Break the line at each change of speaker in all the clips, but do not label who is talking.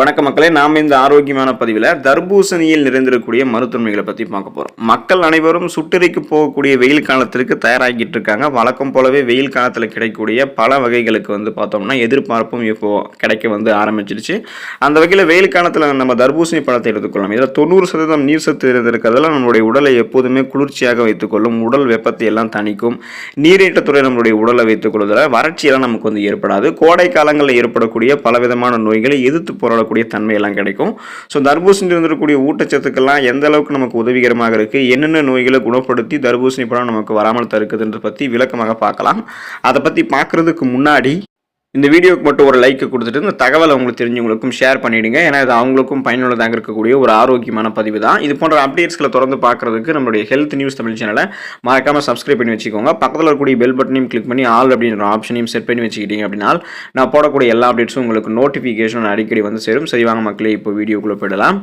வணக்க மக்களே, நாம் இந்த ஆரோக்கியமான பதிவில் தர்பூசணியில் நிறைந்திருக்கக்கூடிய மருத்துவமைகளை பற்றி பார்க்க போகிறோம். மக்கள் அனைவரும் சுட்டெரிக்கு போகக்கூடிய வெயில் காலத்திற்கு தயாராகிட்டு இருக்காங்க. வழக்கம் போலவே வெயில் காலத்தில் கிடைக்கக்கூடிய பல வகைகளுக்கு பார்த்தோம்னா எதிர்பார்ப்பும் இப்போ கிடைக்க ஆரம்பிச்சிருச்சு. அந்த வகையில் வெயில் காலத்தில் நம்ம தர்பூசணி பழத்தை எடுத்துக்கொள்ளலாம். இதில் 90% நீர் சத்து இருந்திருக்கிறதுல நம்மளுடைய உடலை எப்போதுமே குளிர்ச்சியாக வைத்துக்கொள்ளும், உடல் வெப்பத்தை எல்லாம் தணிக்கும், நீரேற்றத்துறை நம்மளுடைய உடலை வைத்துக் கொள்வதில் வறட்சியெல்லாம் நமக்கு ஏற்படாது. கோடை காலங்களில் ஏற்படக்கூடிய பலவிதமான நோய்களை எதிர்த்து போராடக்கூடிய தன்மையெல்லாம் கிடைக்கும். ஸோ தர்பூசணி இருந்திருக்கக்கூடிய ஊட்டச்சத்துக்கெல்லாம் எந்த அளவுக்கு நமக்கு உதவிகரமாக இருக்குது, என்னென்ன நோய்களை குணப்படுத்தி தர்பூசணி பழம் நமக்கு வராமல் தடுக்குதுன்ற பற்றி விளக்கமாக பார்க்கலாம். அதை பற்றி பார்க்குறதுக்கு முன்னாடி இந்த வீடியோக்கு மட்டும் ஒரு லைக் கொடுத்துட்டு இந்த தகவலை உங்களுக்கு தெரிஞ்சவங்களுக்கும் ஷேர் பண்ணிவிடுங்க. ஏன்னா இது அவங்களுக்கும் பயனுள்ளதாக இருக்கக்கூடிய ஒரு ஆரோக்கியமான பதிவு தான். இது போன்ற அப்டேட்ஸ்களை தொடர்ந்து பார்க்குறதுக்கு நம்மளுடைய ஹெல்த் நியூஸ் தமிழ் சேனலை மறக்காமல் சப்ஸ்கிரைப் பண்ணி வச்சுக்கோங்க. பக்கத்தில் இருக்கக்கூடிய பெல் பட்டனையும் கிளிக் பண்ணி ஆல் அப்படின்ற ஆப்ஷனையும் செட் பண்ணி வச்சுக்கிட்டீங்க அப்படின்னா நான் போடக்கூடிய எல்லா அப்டேட்ஸும் உங்களுக்கு நோட்டிஃபிகேஷன் அடிக்கடி சேரும். சரிவாங்க மக்களே, இப்போ வீடியோக்குள்ளே போயிடலாம்.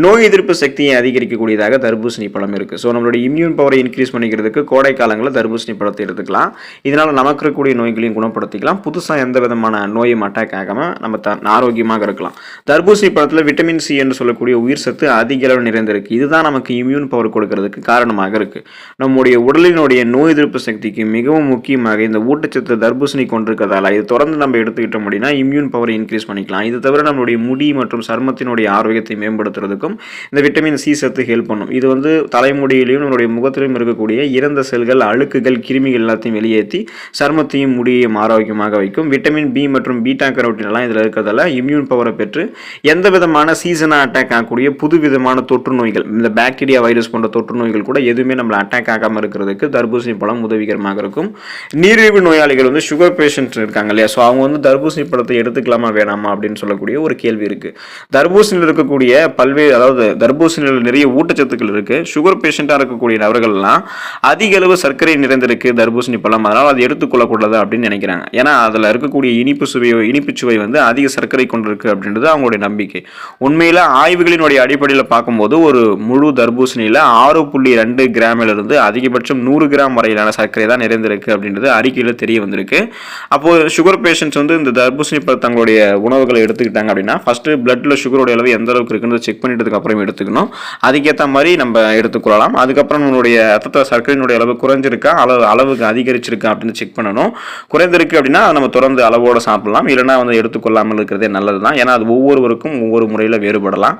நோய் எதிர்ப்பு சக்தியை அதிகரிக்கக்கூடியதாக தர்பூசணி பழம் இருக்குது. ஸோ நம்மளுடைய இம்யூன் பவரை இன்க்ரீஸ் பண்ணிக்கிறதுக்கு கோடை காலங்களில் தர்பூசணி பழத்தை எடுத்துக்கலாம். இதனால் நமக்கு இருக்கக்கூடிய நோய்களையும் குணப்படுத்திக்கலாம். புதுசாக எந்த நோயும் அட்டாக் ஆகாம நம்ம ஆரோக்கியமாக இருக்கலாம். தர்பூசணி பழத்தில் விட்டமின் சி என்று சொல்லக்கூடிய உயிர் சத்து அதிக அளவு நிறைந்திருக்கு. இதுதான் நமக்கு இம்யூன் பவர் கொடுக்கிறதுக்கு காரணமாக இருக்கு. நம்முடைய உடலினுடைய நோய் எதிர்ப்பு சக்திக்கு மிகவும் முக்கியமாக இந்த ஊட்டச்சத்து தர்பூசணி கொண்டிருக்கிறதால இது தொடர்ந்து நம்ம எடுத்துக்கிட்டோம் அப்படின்னா இம்யூன் பவரை இன்க்ரீஸ் பண்ணிக்கலாம். இது தவிர நம்மளுடைய முடி மற்றும் சருமத்தினுடைய ஆரோக்கியத்தை மேம்படுத்துறதுக்கும் இந்த விட்டமின் சி சத்து ஹெல்ப் பண்ணும். இது தலைமுடியிலையும் நம்மளுடைய முகத்திலும் இருக்கக்கூடிய இறந்த செல்கள், அழுக்குகள், கிருமிகள் எல்லாத்தையும் வெளியேற்றி சருமத்தையும் முடியையும் ஆரோக்கியமாக வைக்கும். விட்டமின் பி மற்றும் பீட்டா கரோட்டின் எல்லாம் இதில் இருக்கிறதால இம்யூன் பவரை பெற்று எந்த விதமான சீசனாக அட்டாக் ஆகக்கூடிய புது விதமான தொற்று நோய்கள், இந்த பாக்டீரியா வைரஸ் போன்ற தொற்று நோய்கள் கூட எதுவுமே நம்மளை அட்டாக் ஆகாமல் இருக்கிறதுக்கு தர்பூசணி பழம் உதவிகரமாக இருக்கும். நீரிழிவு நோயாளிகள் சுகர் பேஷண்ட் இருக்காங்க இல்லையா, ஸோ அவங்க தர்பூசணி பழத்தை எடுத்துக்கலாமா வேணாமா அப்படின்னு சொல்லக்கூடிய ஒரு கேள்வி இருக்கு. தர்பூசணியில் இருக்கக்கூடிய பல்வேறு, அதாவது தர்பூசணியில் நிறைய ஊட்டச்சத்துக்கள் இருக்கு. சுகர் பேஷண்டாக இருக்கக்கூடிய நபர்கள்லாம் அதிக அளவு சர்க்கரை நிறைந்திருக்கு தர்பூசணி பழம், அதனால் அதை எடுத்துக்கொள்ளக்கூடாது அப்படின்னு நினைக்கிறாங்க. ஏன்னா அதில் இருக்கக்கூடிய இனிப்பு சுவை அதிக சர்க்கரை கொண்டிருக்கு அப்படின்றது அவங்களுடைய நம்பிக்கை. உண்மையில ஆய்வுகளினுடைய அடிப்படையில் பார்க்கும்போது ஒரு முழு தர்பூசணியில 6.2 கிராமிலிருந்து அதிகபட்சம் 100 கிராம் வரையிலான சர்க்கரை தான் நிறைந்திருக்கு அப்படின்றது அறிக்கையில் தெரிய வந்திருக்கு. அப்போ சுகர் பேஷண்ட்ஸ் இந்த தர்பூசணி தங்களுடைய உணவுகளை எடுத்துக்கிட்டாங்க அப்படின்னா ஃபர்ஸ்ட் பிளட்ல சுகரோட அளவு எந்த அளவுக்கு இருக்குன்னு செக் பண்ணிட்டதுக்கு அப்புறம் எடுத்துக்கணும். அதுக்கேற்ற மாதிரி நம்ம எடுத்துக்கொள்ளலாம். அதுக்கப்புறம் நம்மளுடைய ரத்தத்தில் சர்க்கரையினுடைய அளவு குறைஞ்சிருக்கா, அளவுக்கு அதிகரிச்சிருக்கா அப்படின்னு செக் பண்ணணும். குறைந்திருக்கு அப்படின்னா நம்ம தொடர்ந்து அளவோட சாப்பிடலாம், இல்லைனா எடுத்துக்கொள்ளாமல் இருக்கிறதே நல்லது தான். ஏன்னா அது ஒவ்வொருவருக்கும் ஒவ்வொரு முறையில் வேறுபடலாம்.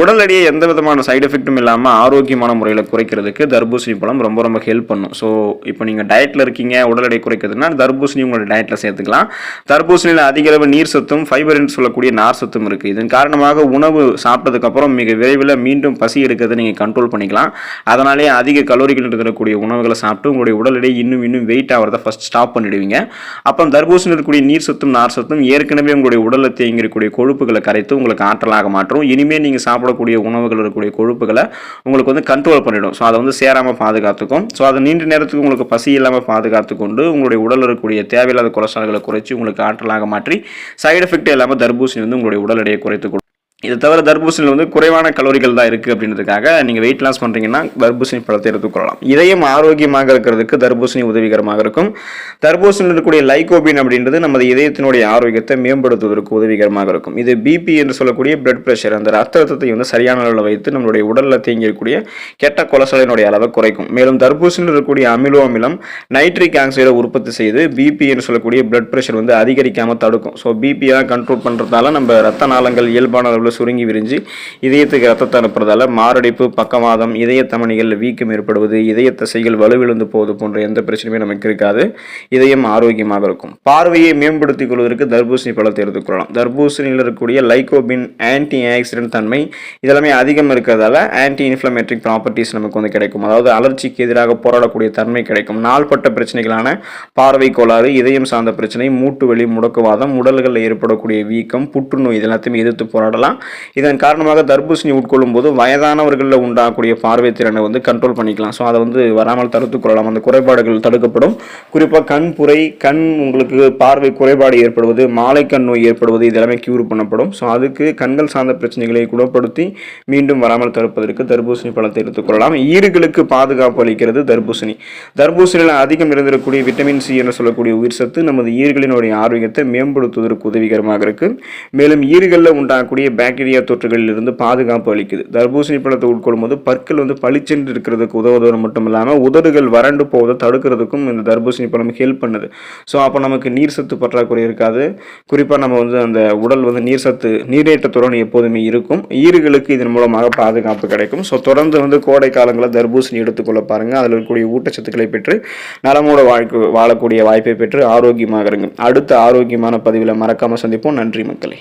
உடல் எடையை எந்த விதமான சைடு எஃபெக்டும் இல்லாமல் ஆரோக்கியமான முறையில் குறைக்கிறதுக்கு தர்பூசணி பழம் ரொம்ப ரொம்ப ஹெல்ப் பண்ணும். ஸோ இப்போ நீங்கள் டயட்டில் இருக்கீங்க, உடல் எடை குறைக்கிறதுனா தர்பூசணி உங்களோட டயட்டில் சேர்த்துக்கலாம். தர்பூசணியில் அதிக அளவு நீர் சத்தும் ஃபைபர் என்று சொல்லக்கூடிய நார் சத்தும் இருக்குது. இதன் காரணமாக உணவு சாப்பிட்டதுக்கப்புறம் மிக விரைவில் மீண்டும் பசி எடுக்கிறத நீங்கள் கண்ட்ரோல் பண்ணிக்கலாம். அதனாலே அதிக கலோரிகள் இருக்கக்கூடிய உணவுகளை சாப்பிட்டு உங்களுடைய உடல் எடை இன்னும் வெயிட் ஆகிறத ஃபர்ஸ்ட் ஸ்டாப் பண்ணிடுவீங்க. அப்போ தர்பூசணி இருக்கக்கூடிய நீர் சத்தும் நார் சத்தும் ஏற்கனவே உங்களுடைய உடலில் தேங்கியிருக்கக்கூடிய கொழுப்புகளை கரைத்து உங்களுக்கு ஆற்றலாக மாற்றும். இனிமேல் நீங்கள் சாப்பிடக்கூடிய உணவுகள் இருக்கக்கூடிய கொழுப்புகளை உங்களுக்கு கண்ட்ரோல் பண்ணிடும். ஸோ அதை சேராமல் பாதுகாத்துக்கும். ஸோ அதை நீண்ட நேரத்துக்கு உங்களுக்கு பசி இல்லாமல் பாதுகாத்து கொண்டு உங்களுடைய உடலில் இருக்கக்கூடிய தேவையில்லாத கொலஸ்ட்ரால்களை குறைச்சி உங்களுக்கு ஆற்றலாக மாற்றி சைடு எஃபெக்ட் இல்லாமல் தர்பூசணி உங்களுடைய உடல் எடையை குறைத்து. இது தவிர தர்பூசணியில் குறைவான கலோரிகள் தான் இருக்குது அப்படின்றதுக்காக நீங்கள் வெயிட் லாஸ் பண்ணுறீங்கன்னா தர்பூசணி பழத்தை எடுத்துக்கொள்ளலாம். இதயம் ஆரோக்கியமாக இருக்கிறதுக்கு தர்பூசணி உதவிகரமாக இருக்கும். தர்பூசணியில் இருக்கக்கூடிய லைகோபின் அப்படின்றது நமது இதயத்தினுடைய ஆரோக்கியத்தை மேம்படுத்துவதற்கு உதவிகரமாக இருக்கும். இது பிபி என்று சொல்லக்கூடிய பிளட் பிரஷர், அந்த ரத்தத்தை சரியான அளவில் வைத்து நம்மளுடைய உடலில் தேங்கியிருக்கக்கூடிய கெட்ட கொலஸ்ட்ராலினுடைய அளவை குறைக்கும். மேலும் தர்பூசணியில் இருக்கக்கூடிய அமினோ அமிலம் நைட்ரிக் ஆக்சைடை உற்பத்தி செய்து பிபி என்று சொல்லக்கூடிய பிளட் பிரஷர் அதிகரிக்காமல் தடுக்கும். ஸோ பிபியை கண்ட்ரோல் பண்ணுறதால நம்ம ரத்த நாளங்கள் இயல்பான அளவில் சுருங்கி விரிஞ்சு இதயத்துக்கு ரத்தத்தை அனுப்புறதால மாரடைப்பு, பக்கவாதம், இதய தமனிகள் வீக்கம் ஏற்படுவது, இதய தசைகள் வலுவிழந்து போவது போன்ற எந்த பிரச்சனையுமே நமக்கு இருக்காது. இதயம் ஆரோக்கியமாக இருக்கும். பார்வையை மேம்படுத்திக் கொள்வதற்கு தர்பூசணி பழத்தை எடுத்துக்கொள்ளலாம். தர்பூசணியில் இருக்கக்கூடிய லைகோபின், ஆன்டி ஆக்சிடென்ட் தன்மை இதெல்லாமே அதிகம் இருக்கிறதால ஆன்டி இன்ஃப்ளமேட்டரி ப்ராப்பர்ட்டிஸ் நமக்கு கிடைக்கும். அதாவது அலர்ச்சிக்கு எதிராக போராடக்கூடிய தன்மை கிடைக்கும். நாள்பட்ட பிரச்சனைகளான பார்வை கோளாறு, இதயம் சார்ந்த பிரச்சனை, மூட்டு வலி, முடக்குவாதம், உடல்களில் ஏற்படக்கூடிய வீக்கம், புற்றுநோய் இதெல்லாத்தையும் எதிர்த்து போராடலாம். இதன் காரணமாக தர்பூசணி உட்கொள்ளும் போது வயதானவர்களில் உண்டாகக்கூடிய பார்வை திறனை கண்ட்ரோல் பண்ணிக்கலாம். ஸோ அதை வராமல் தடுத்துக் கொள்ளலாம். அந்த குறைபாடுகள் தடுக்கப்படும். குறிப்பாக கண்புரை, உங்களுக்கு பார்வை குறைபாடு ஏற்படுவது, மாலைக்கண் நோய் ஏற்படுவது இதெல்லாமே கியூர் பண்ணப்படும். ஸோ அதுக்கு கண்கள் சார்ந்த பிரச்சனைகளை குணப்படுத்தி மீண்டும் வராமல் தடுப்பதற்கு தர்பூசணி பழத்தை எடுத்துக்கொள்ளலாம். ஈறுகளுக்கு பாதுகாப்பு அளிக்கிறது தர்பூசணி. தர்பூசணியில் அதிகம் இருந்திருக்கக்கூடிய விட்டமின் சி என்று சொல்லக்கூடிய உயிர் சத்து நமது ஈறுகளினுடைய ஆரோக்கியத்தை மேம்படுத்துவதற்கு உதவிகரமாக இருக்கு. மேலும் ஈறுகளில் உண்டாகக்கூடிய பாக்டீரியா தொற்றுகளில் இருந்து பாதுகாப்பு அளிக்குது. தர்பூசணி பழத்தை உட்கொள்ளும் போது பற்கள் வந்து பளிச்சென்று இருக்கிறதுக்கு உதவுவது மட்டும் இல்லாமல் உதடுகள் வறண்டு போவதை தடுக்கிறதுக்கும் இந்த தர்பூசணி பழம் ஹெல்ப் பண்ணுது. ஸோ அப்போ நமக்கு நீர் சத்து பற்றாக்குறை இருக்காது. குறிப்பாக நம்ம வந்து அந்த உடல் வந்து நீரேற்றத்துடன் எப்போதுமே இருக்கும். ஈறுகளுக்கு இதன் மூலமாக பாதுகாப்பு கிடைக்கும். ஸோ தொடர்ந்து வந்து கோடை காலங்களில் தர்பூசணி எடுத்துக்கொள்ள பாருங்கள். அதில் இருக்கக்கூடிய ஊட்டச்சத்துக்களை பெற்று நலமோட வாழக்கூடிய வாய்ப்பை பெற்று ஆரோக்கியமாக இருங்க. அடுத்த ஆரோக்கியமான பதிவில் மறக்காமல் சந்திப்போம். நன்றி மக்களே.